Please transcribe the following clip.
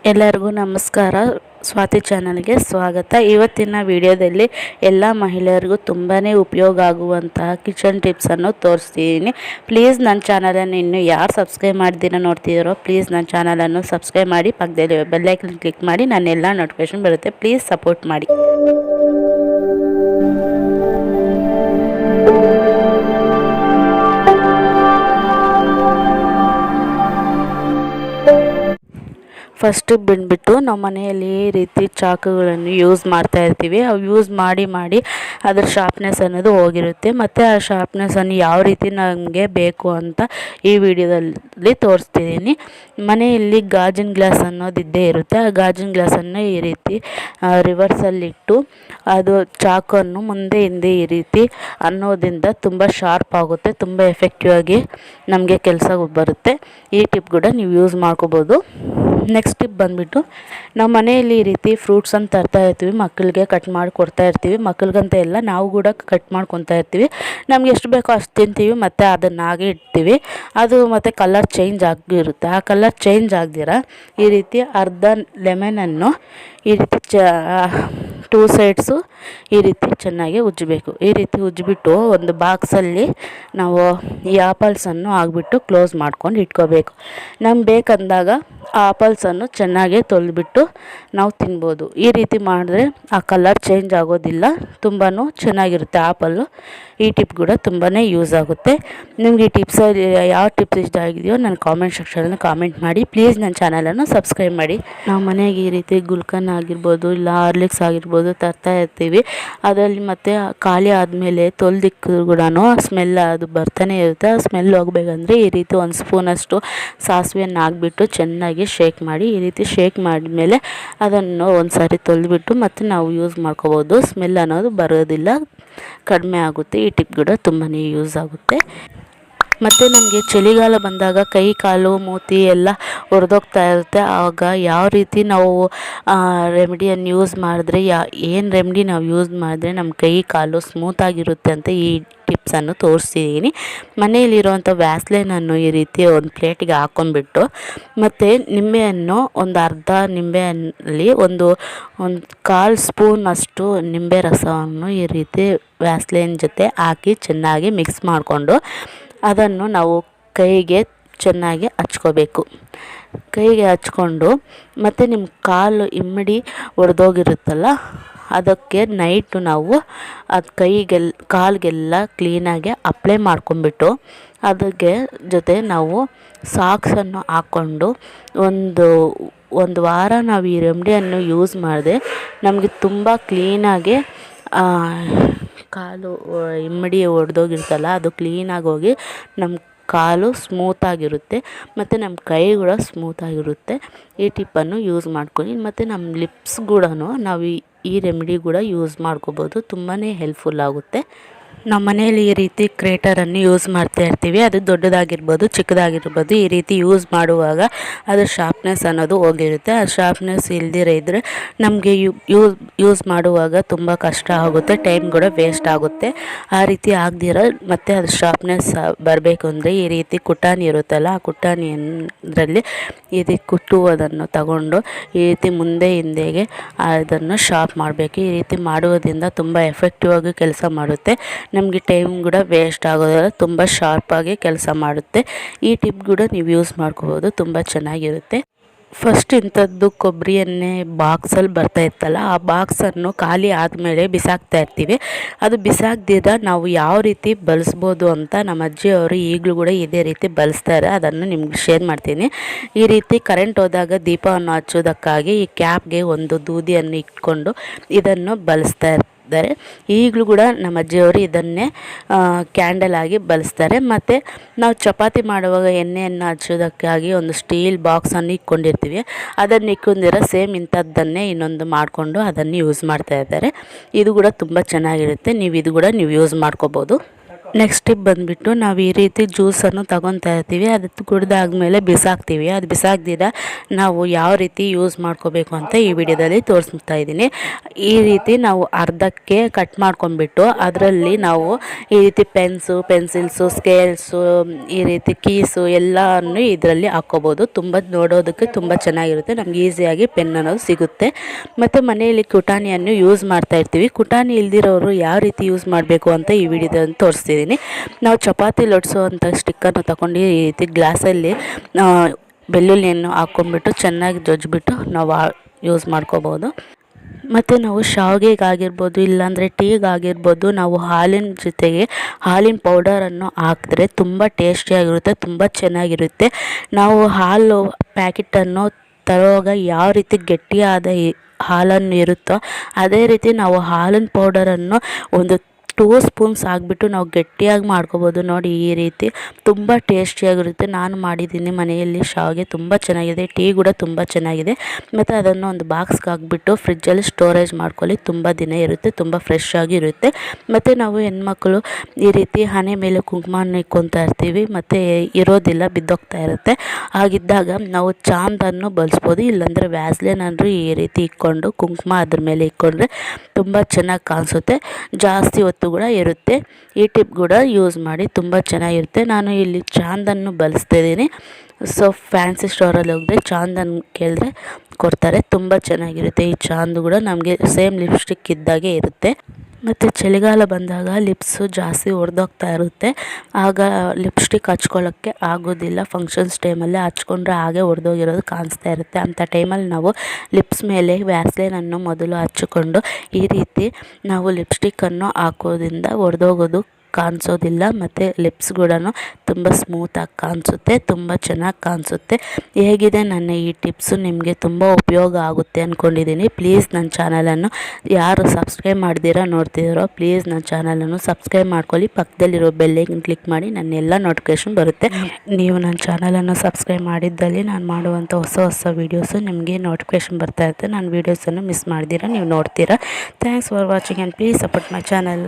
ಎಲ್ಲರಿಗೂ ನಮಸ್ಕಾರ. ಸ್ವಾತಿ ಚಾನಲ್ಗೆ ಸ್ವಾಗತ. ಇವತ್ತಿನ ವಿಡಿಯೋದಲ್ಲಿ ಎಲ್ಲ ಮಹಿಳೆಯರಿಗೂ ತುಂಬಾ ಉಪಯೋಗ ಆಗುವಂತಹ ಕಿಚನ್ ಟಿಪ್ಸನ್ನು ತೋರಿಸ್ತಿದ್ದೀನಿ. ಪ್ಲೀಸ್ ನನ್ನ ಚಾನಲನ್ನು ಇನ್ನೂ ಯಾರು ಸಬ್ಸ್ಕ್ರೈಬ್ ಮಾಡ್ದಿರೋ ನೋಡ್ತಿದ್ದೀರೋ ಪ್ಲೀಸ್ ನನ್ನ ಚಾನಲನ್ನು ಸಬ್ಸ್ಕ್ರೈಬ್ ಮಾಡಿ, ಪಕ್ಕದಲ್ಲಿ ಬೆಲ್ಲೈಕನ್ ಕ್ಲಿಕ್ ಮಾಡಿ, ನನ್ನ ಎಲ್ಲ ನೋಟಿಫಿಕೇಷನ್ ಬರುತ್ತೆ. ಪ್ಲೀಸ್ ಸಪೋರ್ಟ್ ಮಾಡಿ. ಫಸ್ಟ್ ಬಂದುಬಿಟ್ಟು ನಾವು ಮನೆಯಲ್ಲಿ ಈ ರೀತಿ ಚಾಕುಗಳನ್ನು ಯೂಸ್ ಮಾಡ್ತಾ ಇರ್ತೀವಿ. ಅವು ಯೂಸ್ ಮಾಡಿ ಅದರ ಶಾರ್ಪ್ನೆಸ್ ಅನ್ನೋದು ಹೋಗಿರುತ್ತೆ. ಮತ್ತು ಆ ಶಾರ್ಪ್ನೆಸ್ಸನ್ನು ಯಾವ ರೀತಿ ನಮಗೆ ಬೇಕು ಅಂತ ಈ ವಿಡಿಯೋದಲ್ಲಿ ತೋರಿಸ್ತಿದ್ದೀನಿ. ಮನೆಯಲ್ಲಿ ಗಾಜಿನ ಗ್ಲಾಸ್ ಅನ್ನೋದು ಇದ್ದೇ ಇರುತ್ತೆ. ಆ ಗಾಜಿನ ಗ್ಲಾಸನ್ನು ಈ ರೀತಿ ರಿವರ್ಸಲ್ಲಿಟ್ಟು ಅದು ಚಾಕುವನ್ನು ಮುಂದೆ ಹಿಂದೆ ಈ ರೀತಿ ಅನ್ನೋದ್ರಿಂದ ತುಂಬ ಶಾರ್ಪ್ ಆಗುತ್ತೆ, ತುಂಬ ಎಫೆಕ್ಟಿವ್ ಆಗಿ ನಮಗೆ ಕೆಲಸ ಬರುತ್ತೆ. ಈ ಟಿಪ್ ಕೂಡ ನೀವು ಯೂಸ್ ಮಾಡ್ಕೋಬೋದು. ನೆಕ್ಸ್ಟ್ ಟಿಪ್ ಬಂದುಬಿಟ್ಟು ನಾವು ಮನೆಯಲ್ಲಿ ಈ ರೀತಿ ಫ್ರೂಟ್ಸನ್ನು ತರ್ತಾ ಇರ್ತೀವಿ, ಮಕ್ಕಳಿಗೆ ಕಟ್ ಮಾಡಿ ಕೊಡ್ತಾ ಇರ್ತೀವಿ. ಮಕ್ಕಳಿಗಂತ ಎಲ್ಲ ನಾವು ಕೂಡ ಕಟ್ ಮಾಡ್ಕೊತಾ ಇರ್ತೀವಿ. ನಮ್ಗೆ ಎಷ್ಟು ಬೇಕೋ ಅಷ್ಟು ತಿಂತೀವಿ ಮತ್ತು ಅದನ್ನು ಹಾಗೆ ಇಡ್ತೀವಿ. ಅದು ಮತ್ತು ಕಲರ್ ಚೇಂಜ್ ಆಗಿರುತ್ತೆ. ಆ ಕಲರ್ ಚೇಂಜ್ ಆಗ್ದಿರ ಈ ರೀತಿ ಅರ್ಧ ಲೆಮನನ್ನು ಈ ರೀತಿ ಟೂ ಸೈಡ್ಸು ಈ ರೀತಿ ಚೆನ್ನಾಗಿ ಉಜ್ಜಬೇಕು. ಈ ರೀತಿ ಉಜ್ಜಿಬಿಟ್ಟು ಒಂದು ಬಾಕ್ಸಲ್ಲಿ ನಾವು ಈ ಆಪಲ್ಸನ್ನು ಹಾಕ್ಬಿಟ್ಟು ಕ್ಲೋಸ್ ಮಾಡ್ಕೊಂಡು ಇಟ್ಕೋಬೇಕು. ನಮ್ಗೆ ಬೇಕಂದಾಗ ಆ ಆಪಲ್ಸನ್ನು ಚೆನ್ನಾಗಿ ತೊಳೆದ್ಬಿಟ್ಟು ನಾವು ತಿನ್ಬೋದು. ಈ ರೀತಿ ಮಾಡಿದ್ರೆ ಆ ಕಲರ್ ಚೇಂಜ್ ಆಗೋದಿಲ್ಲ, ತುಂಬಾ ಚೆನ್ನಾಗಿರುತ್ತೆ ಆಪಲ್ಲು. ಈ ಟಿಪ್ ಕೂಡ ತುಂಬಾ ಯೂಸ್ ಆಗುತ್ತೆ. ನಿಮ್ಗೆ ಈ ಟಿಪ್ಸಲ್ಲಿ ಯಾವ ಟಿಪ್ಸ್ ಇಷ್ಟ ಆಗಿದೆಯೋ ನನ್ನ ಕಾಮೆಂಟ್ ಸೆಕ್ಷನಲ್ಲಿ ಕಾಮೆಂಟ್ ಮಾಡಿ. ಪ್ಲೀಸ್ ನನ್ನ ಚಾನಲನ್ನು ಸಬ್ಸ್ಕ್ರೈಬ್ ಮಾಡಿ. ನಾವು ಮನೆಗೆ ಈ ರೀತಿ ಗುಲ್ಕನ್ ಆಗಿರ್ಬೋದು, ಇಲ್ಲ ಹಾರ್ಲಿಕ್ಸ್ ಆಗಿರ್ಬೋದು ತರ್ತಾ ಇರ್ತೀವಿ. ಅದರಲ್ಲಿ ಮತ್ತು ಖಾಲಿ ಆದಮೇಲೆ ತೊಳೆದಿಕ್ಕಿದ್ರು ಕೂಡ ಸ್ಮೆಲ್ ಅದು ಬರ್ತಾನೆ ಇರುತ್ತೆ. ಆ ಸ್ಮೆಲ್ ಹೋಗ್ಬೇಕಂದ್ರೆ ಈ ರೀತಿ ಒಂದು ಸ್ಪೂನಷ್ಟು ಸಾಸಿವೆಯನ್ನು ಹಾಕ್ಬಿಟ್ಟು ಚೆನ್ನಾಗಿ ಶೇಕ್ ಮಾಡಿ, ಈ ರೀತಿ ಶೇಕ್ ಮಾಡಿದ್ಮೇಲೆ ಅದನ್ನು ಒಂದು ಸಾರಿ ತೊಳೆದ್ಬಿಟ್ಟು ಮತ್ತು ನಾವು ಯೂಸ್ ಮಾಡ್ಕೋಬೋದು. ಸ್ಮೆಲ್ ಅನ್ನೋದು ಬರೋದಿಲ್ಲ, ಕಡಿಮೆ ಆಗುತ್ತೆ. ಈ ಟಿಪ್ ಕೂಡ ತುಂಬಾ ಯೂಸ್ ಆಗುತ್ತೆ. ಮತ್ತು ನಮಗೆ ಚಳಿಗಾಲ ಬಂದಾಗ ಕೈ ಕಾಲು ಮೂತಿ ಎಲ್ಲ ಒಡೆದೋಗ್ತಾ ಇರುತ್ತೆ. ಆವಾಗ ಯಾವ ರೀತಿ ನಾವು ರೆಮಿಡಿಯನ್ನು ಯೂಸ್ ಮಾಡಿದ್ರೆ ಏನು ರೆಮಿಡಿ ನಾವು ಯೂಸ್ ಮಾಡಿದ್ರೆ ನಮ್ಮ ಕೈ ಕಾಲು ಸ್ಮೂತಾಗಿರುತ್ತೆ ಅಂತ ಈ ಟಿಪ್ಸನ್ನು ತೋರಿಸ್ತಿದ್ದೀನಿ. ಮನೆಯಲ್ಲಿರುವಂಥ ವ್ಯಾಸ್ಲೈನನ್ನು ಈ ರೀತಿ ಒಂದು ಪ್ಲೇಟಿಗೆ ಹಾಕ್ಕೊಂಡ್ಬಿಟ್ಟು ಮತ್ತು ನಿಂಬೆಹಣ್ಣು ಒಂದು ಅರ್ಧ ನಿಂಬೆಹಣ್ಣಲ್ಲಿ ಒಂದು ಕಾಲು ಸ್ಪೂನ್ ಅಷ್ಟು ನಿಂಬೆ ರಸವನ್ನು ಈ ರೀತಿ ವ್ಯಾಸ್ಲೈನ್ ಜೊತೆ ಹಾಕಿ ಚೆನ್ನಾಗಿ ಮಿಕ್ಸ್ ಮಾಡಿಕೊಂಡು ಅದನ್ನು ನಾವು ಕೈಗೆ ಚೆನ್ನಾಗಿ ಹಚ್ಕೋಬೇಕು. ಕೈಗೆ ಹಚ್ಕೊಂಡು ಮತ್ತು ನಿಮ್ಮ ಕಾಲು ಇಮ್ಮಡಿ ಒಡೆದೋಗಿರುತ್ತಲ್ಲ ಅದಕ್ಕೆ ನೈಟು ನಾವು ಅದು ಕಾಲಿಗೆಲ್ಲ ಕ್ಲೀನಾಗಿ ಅಪ್ಲೈ ಮಾಡ್ಕೊಂಬಿಟ್ಟು ಅದಕ್ಕೆ ಜೊತೆ ನಾವು ಸಾಕ್ಸನ್ನು ಹಾಕ್ಕೊಂಡು ಒಂದು ವಾರ ನಾವು ಈ ರೆಮಿಡಿಯನ್ನು ಯೂಸ್ ಮಾಡಿದ್ರೆ ನಮಗೆ ತುಂಬ ಕ್ಲೀನಾಗಿ ಕಾಲು ಇಮ್ಮಡಿ ಒಡೆದೋಗಿರ್ತಲ್ಲ ಅದು ಕ್ಲೀನಾಗಿ ಹೋಗಿ ನಮ್ಮ ಕಾಲು ಸ್ಮೂತಾಗಿರುತ್ತೆ ಮತ್ತು ನಮ್ಮ ಕೈ ಕೂಡ ಸ್ಮೂತಾಗಿರುತ್ತೆ. ಈ ಟಿಪ್ಪನ್ನು ಯೂಸ್ ಮಾಡ್ಕೊಳ್ಳಿ. ಮತ್ತು ನಮ್ಮ ಲಿಪ್ಸ್ ಕೂಡ ನಾವು ಈ ರೆಮಿಡಿ ಕೂಡ ಯೂಸ್ ಮಾಡ್ಕೋಬೋದು, ತುಂಬಾ ಹೆಲ್ಪ್ಫುಲ್ ಆಗುತ್ತೆ. ನಮ್ಮ ಮನೆಯಲ್ಲಿ ಈ ರೀತಿ ಕ್ರೇಟರನ್ನು ಯೂಸ್ ಮಾಡ್ತಾ ಇರ್ತೀವಿ. ಅದು ದೊಡ್ಡದಾಗಿರ್ಬೋದು ಚಿಕ್ಕದಾಗಿರ್ಬೋದು. ಈ ರೀತಿ ಯೂಸ್ ಮಾಡುವಾಗ ಅದರ ಶಾರ್ಪ್ನೆಸ್ ಅನ್ನೋದು ಹೋಗಿರುತ್ತೆ. ಆ ಶಾರ್ಪ್ನೆಸ್ ಇಲ್ದಿರ ಇದ್ದರೆ ನಮಗೆ ಯೂಸ್ ಮಾಡುವಾಗ ತುಂಬ ಕಷ್ಟ ಆಗುತ್ತೆ, ಟೈಮ್ ಕೂಡ ವೇಸ್ಟ್ ಆಗುತ್ತೆ. ಆ ರೀತಿ ಆಗದಿರ ಮತ್ತು ಅದು ಶಾರ್ಪ್ನೆಸ್ ಬರಬೇಕು ಅಂದರೆ ಈ ರೀತಿ ಕುಟಾಣಿ ಇರುತ್ತಲ್ಲ, ಆ ಕುಟಾಣಿಯಲ್ಲಿ ಈ ರೀತಿ ಕುಟ್ಟುವುದನ್ನು ತಗೊಂಡು ಈ ರೀತಿ ಮುಂದೆ ಹಿಂದೆಗೆ ಅದನ್ನು ಶಾರ್ಪ್ ಮಾಡಬೇಕು. ಈ ರೀತಿ ಮಾಡುವುದರಿಂದ ತುಂಬ ಎಫೆಕ್ಟಿವ್ ಆಗಿ ಕೆಲಸ ಮಾಡುತ್ತೆ. ನಮಗೆ ಟೈಮ್ ಕೂಡ ವೇಸ್ಟ್ ಆಗೋದಿಲ್ಲ, ತುಂಬ ಶಾರ್ಪಾಗಿ ಕೆಲಸ ಮಾಡುತ್ತೆ. ಈ ಟಿಪ್ ಕೂಡ ನೀವು ಯೂಸ್ ಮಾಡ್ಕೋಬೋದು, ತುಂಬ ಚೆನ್ನಾಗಿರುತ್ತೆ. ಫಸ್ಟ್ ಇಂಥದ್ದು ಕೊಬ್ಬರಿ ಎಣ್ಣೆ ಬಾಕ್ಸಲ್ಲಿ ಬರ್ತಾ ಇತ್ತಲ್ಲ, ಆ ಬಾಕ್ಸನ್ನು ಖಾಲಿ ಆದಮೇಲೆ ಬಿಸಾಕ್ತಾ ಇರ್ತೀವಿ. ಅದು ಬಿಸಾಕ್ದಿರ ನಾವು ಯಾವ ರೀತಿ ಬಳಸ್ಬೋದು ಅಂತ ನಮ್ಮ ಅಜ್ಜಿಯವರು ಈಗಲೂ ಕೂಡ ಇದೇ ರೀತಿ ಬಳಸ್ತಾರೆ. ಅದನ್ನು ನಿಮ್ಗೆ ಶೇರ್ ಮಾಡ್ತೀನಿ. ಈ ರೀತಿ ಕರೆಂಟ್ ಹೋದಾಗ ದೀಪವನ್ನು ಹಚ್ಚೋದಕ್ಕಾಗಿ ಈ ಕ್ಯಾಪ್ಗೆ ಒಂದು ದೂದಿಯನ್ನು ಇಟ್ಕೊಂಡು ಇದನ್ನು ಬಳಸ್ತಾ ಇರ್ತಾರೆ. ಈಗಲೂ ಕೂಡ ನಮ್ಮ ಅಜ್ಜಿಯವರು ಇದನ್ನೇ ಕ್ಯಾಂಡಲ್ ಆಗಿ ಬಳಸ್ತಾರೆ. ಮತ್ತು ನಾವು ಚಪಾತಿ ಮಾಡುವಾಗ ಎಣ್ಣೆಯನ್ನು ಹಚ್ಚೋದಕ್ಕಾಗಿ ಒಂದು ಸ್ಟೀಲ್ ಬಾಕ್ಸನ್ನು ಇಟ್ಕೊಂಡಿರ್ತೀವಿ. ಅದನ್ನು ಇಟ್ಕೊಂಡಿರೋ ಸೇಮ್ ಇಂಥದ್ದನ್ನೇ ಇನ್ನೊಂದು ಮಾಡಿಕೊಂಡು ಅದನ್ನು ಯೂಸ್ ಮಾಡ್ತಾ ಇದ್ದಾರೆ. ಇದು ಕೂಡ ತುಂಬ ಚೆನ್ನಾಗಿರುತ್ತೆ. ಇದು ಕೂಡ ನೀವು ಯೂಸ್ ಮಾಡ್ಕೋಬೋದು. ನೆಕ್ಸ್ಟ್ ಟಿಪ್ ಬಂದುಬಿಟ್ಟು ನಾವು ಈ ರೀತಿ ಜ್ಯೂಸನ್ನು ತಗೊತಾ ಇರ್ತೀವಿ, ಅದು ಕುಡಿದಾದ್ಮೇಲೆ ಬಿಸಾಕ್ತೀವಿ. ಅದು ಬಿಸಾಕ್ದಿರ ನಾವು ಯಾವ ರೀತಿ ಯೂಸ್ ಮಾಡ್ಕೋಬೇಕು ಅಂತ ಈ ವಿಡಿಯೋದಲ್ಲಿ ತೋರಿಸ್ತಾ ಇದ್ದೀನಿ. ಈ ರೀತಿ ನಾವು ಅರ್ಧಕ್ಕೆ ಕಟ್ ಮಾಡ್ಕೊಂಡ್ಬಿಟ್ಟು ಅದರಲ್ಲಿ ನಾವು ಈ ರೀತಿ ಪೆನ್ಸಿಲ್ಸು, ಸ್ಕೇಲ್ಸು, ಈ ರೀತಿ ಕೀಸು ಎಲ್ಲನೂ ಇದರಲ್ಲಿ ಹಾಕ್ಕೋಬೋದು. ತುಂಬ ನೋಡೋದಕ್ಕೆ ತುಂಬ ಚೆನ್ನಾಗಿರುತ್ತೆ, ನಮ್ಗೆ ಈಸಿಯಾಗಿ ಪೆನ್ ಅನ್ನೋದು ಸಿಗುತ್ತೆ. ಮತ್ತು ಮನೆಯಲ್ಲಿ ಕುಟಾಣಿಯನ್ನು ಯೂಸ್ ಮಾಡ್ತಾ ಇರ್ತೀವಿ. ಕುಟಾಣಿ ಇಲ್ದಿರೋರು ಯಾವ ರೀತಿ ಯೂಸ್ ಮಾಡಬೇಕು ಅಂತ ಈ ವಿಡಿಯೋದಲ್ಲಿ ತೋರಿಸ್ತಿದ್ದೀನಿ. ನಾವು ಚಪಾತಿ ಲಟ್ಸೋವಂಥ ಸ್ಟಿಕ್ಕನ್ನು ತಗೊಂಡು ಈ ರೀತಿ ಗ್ಲಾಸಲ್ಲಿ ಬೆಳ್ಳುಳ್ಳಿಯನ್ನು ಹಾಕ್ಕೊಂಡ್ಬಿಟ್ಟು ಚೆನ್ನಾಗಿ ಜಜ್ಜಿಬಿಟ್ಟು ನಾವು ಯೂಸ್ ಮಾಡ್ಕೋಬೋದು. ಮತ್ತು ನಾವು ಶಾವಿಗೆಗಾಗಿರ್ಬೋದು, ಇಲ್ಲಾಂದರೆ ಟೀಗಾಗಿರ್ಬೋದು, ನಾವು ಹಾಲಿನ ಜೊತೆಗೆ ಹಾಲಿನ ಪೌಡರನ್ನು ಹಾಕಿದ್ರೆ ತುಂಬ ಟೇಸ್ಟಿಯಾಗಿರುತ್ತೆ, ತುಂಬ ಚೆನ್ನಾಗಿರುತ್ತೆ. ನಾವು ಹಾಲು ಪ್ಯಾಕೆಟನ್ನು ತರುವಾಗ ಯಾವ ರೀತಿ ಗಟ್ಟಿಯಾದ ಹಾಲನ್ನು ಇರುತ್ತೋ ಅದೇ ರೀತಿ ನಾವು ಹಾಲಿನ ಪೌಡರನ್ನು ಒಂದು 2 ಸ್ಪೂನ್ಸ್ ಹಾಕ್ಬಿಟ್ಟು ನಾವು ಗಟ್ಟಿಯಾಗಿ ಮಾಡ್ಕೋಬೋದು. ನೋಡಿ ಈ ರೀತಿ ತುಂಬ ಟೇಸ್ಟಿಯಾಗಿರುತ್ತೆ. ನಾನು ಮಾಡಿದ್ದೀನಿ ಮನೆಯಲ್ಲಿ ಶಾವಿಗೆ, ತುಂಬ ಚೆನ್ನಾಗಿದೆ. ಟೀ ಕೂಡ ತುಂಬ ಚೆನ್ನಾಗಿದೆ. ಮತ್ತು ಅದನ್ನು ಒಂದು ಬಾಕ್ಸ್ಗೆ ಹಾಕ್ಬಿಟ್ಟು ಫ್ರಿಜ್ಜಲ್ಲಿ ಸ್ಟೋರೇಜ್ ಮಾಡ್ಕೊಳ್ಳಿ, ತುಂಬ ದಿನ ಇರುತ್ತೆ, ತುಂಬ ಫ್ರೆಶ್ ಆಗಿ ಇರುತ್ತೆ. ಮತ್ತು ನಾವು ಹೆಣ್ಮಕ್ಳು ಈ ರೀತಿ ಹಣೆ ಮೇಲೆ ಕುಂಕುಮನ ಇಕ್ಕೊತಾ ಇರ್ತೀವಿ, ಮತ್ತು ಇರೋದಿಲ್ಲ, ಬಿದ್ದೋಗ್ತಾ ಇರುತ್ತೆ. ಹಾಗಿದ್ದಾಗ ನಾವು ಚಾಂದನ್ನು ಬಳಸ್ಬೋದು, ಇಲ್ಲಾಂದರೆ ವ್ಯಾಸ್ಲಿನ್ ಅಂದರೂ ಈ ರೀತಿ ಇಕ್ಕೊಂಡು ಕುಂಕುಮ ಅದ್ರ ಮೇಲೆ ಇಕ್ಕೊಂಡ್ರೆ ತುಂಬ ಚೆನ್ನಾಗಿ ಕಾಣಿಸುತ್ತೆ, ಜಾಸ್ತಿ ಹೊತ್ತು ಕೂಡ ಇರುತ್ತೆ. ಈ ಟಿಪ್ ಕೂಡ ಯೂಸ್ ಮಾಡಿ, ತುಂಬ ಚೆನ್ನಾಗಿರುತ್ತೆ. ನಾನು ಇಲ್ಲಿ ಚಾಂದನ್ನು ಬಳಸ್ತಿದ್ದೀನಿ. ಸೊ ಫ್ಯಾನ್ಸಿ ಸ್ಟೋರಲ್ಲಿ ಹೋದರೆ ಚಾಂದನ್ನು ಕೇಳಿದ್ರೆ ಕೊಡ್ತಾರೆ, ತುಂಬ ಚೆನ್ನಾಗಿರುತ್ತೆ. ಈ ಚಾಂದು ಕೂಡ ನಮಗೆ ಸೇಮ್ ಲಿಪ್ಸ್ಟಿಕ್ ಇದ್ದಾಗೆ ಇರುತ್ತೆ. ಮತ್ತು ಚಳಿಗಾಲ ಬಂದಾಗ ಲಿಪ್ಸು ಜಾಸ್ತಿ ಒಡೆದೋಗ್ತಾ ಇರುತ್ತೆ, ಆಗ ಲಿಪ್ಸ್ಟಿಕ್ ಹಚ್ಕೊಳ್ಳೋಕ್ಕೆ ಆಗೋದಿಲ್ಲ. ಫಂಕ್ಷನ್ಸ್ ಟೈಮಲ್ಲೇ ಹಚ್ಕೊಂಡ್ರೆ ಹಾಗೆ ಒಡೆದೋಗಿರೋದು ಕಾಣಿಸ್ತಾ ಇರುತ್ತೆ. ಅಂಥ ಟೈಮಲ್ಲಿ ನಾವು ಲಿಪ್ಸ್ ಮೇಲೆ ವ್ಯಾಸ್ಲೈನನ್ನು ಮೊದಲು ಹಚ್ಚಿಕೊಂಡು ಈ ರೀತಿ ನಾವು ಲಿಪ್ಸ್ಟಿಕ್ಕನ್ನು ಹಾಕೋದ್ರಿಂದ ಒಡೆದೋಗೋದು ಕಾಣಿಸೋದಿಲ್ಲ. ಮತ್ತು ಲಿಪ್ಸ್ ಕೂಡ ತುಂಬ ಸ್ಮೂತಾಗಿ ಕಾಣಿಸುತ್ತೆ, ತುಂಬ ಚೆನ್ನಾಗಿ ಕಾಣಿಸುತ್ತೆ. ಹೇಗಿದೆ ನನ್ನ ಈ ಟಿಪ್ಸು ನಿಮಗೆ ತುಂಬ ಉಪಯೋಗ ಆಗುತ್ತೆ ಅಂದ್ಕೊಂಡಿದ್ದೀನಿ. ಪ್ಲೀಸ್ ನನ್ನ ಚಾನಲನ್ನು ಯಾರು ಸಬ್ಸ್ಕ್ರೈಬ್ ಮಾಡ್ದಿರೋ ನೋಡ್ತಿದ್ದೀರೋ ಪ್ಲೀಸ್ ನನ್ನ ಚಾನಲನ್ನು ಸಬ್ಸ್ಕ್ರೈಬ್ ಮಾಡ್ಕೊಳ್ಳಿ. ಪಕ್ಕದಲ್ಲಿರೋ ಬೆಲ್ಲೈಕನ್ ಕ್ಲಿಕ್ ಮಾಡಿ, ನನ್ನೆಲ್ಲ ನೋಟಿಫಿಕೇಷನ್ ಬರುತ್ತೆ. ನೀವು ನನ್ನ ಚಾನಲನ್ನು ಸಬ್ಸ್ಕ್ರೈಬ್ ಮಾಡಿದ್ದಲ್ಲಿ ನಾನು ಮಾಡುವಂಥ ಹೊಸ ವೀಡಿಯೋಸು ನಿಮಗೆ ನೋಟಿಫಿಕೇಷನ್ ಬರ್ತಾ ಇರುತ್ತೆ. ನಾನು ವೀಡಿಯೋಸನ್ನು ಮಿಸ್ ಮಾಡ್ದಿರ ನೀವು ನೋಡ್ತೀರಾ. Thanks for watching and please support my channel.